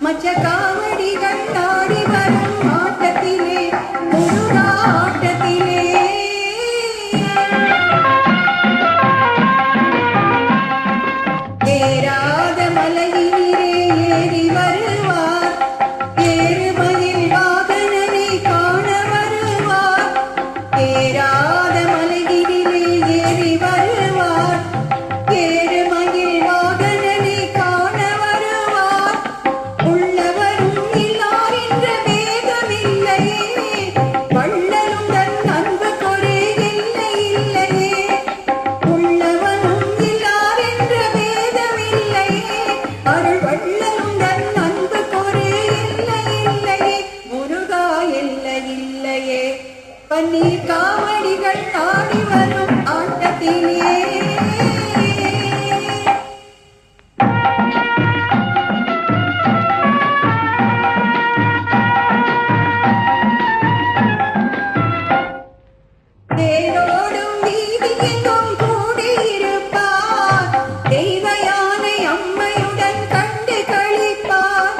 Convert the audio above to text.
மற்ற காவடிகள் ஆடி வரும் ஆட்டத்திலே முருகா ஆட்டத்திலே ஏறாத மலையிலே ஏறி வருவார் ஏறுமயில் வாகனனை காண வருவார் ஏறாத மலையிலே ஏறி வருவார் ஏறுமயில் வாகனனை காண வருவார் உள்ளவரும் இல்லார் என்ற வேதமில்லையே வள்ளலும் தன் அன்பு கொடே இல்லை இல்லையே உள்ளவரும் இல்லார் என்ற வேதமில்லையே அருள் வள்ளலும் தன் அன்பு கொடே இல்லை இல்லையே முருகா இல்லை இல்லையே பன்னீர் காவடிகள் ஆடி வரும் ஆட்டத்திலே தேரோடும் வீதியெங்கும் கூடியிருப்பார் தெய்வ யானை அம்மையுடன் கண்டு களிப்பார்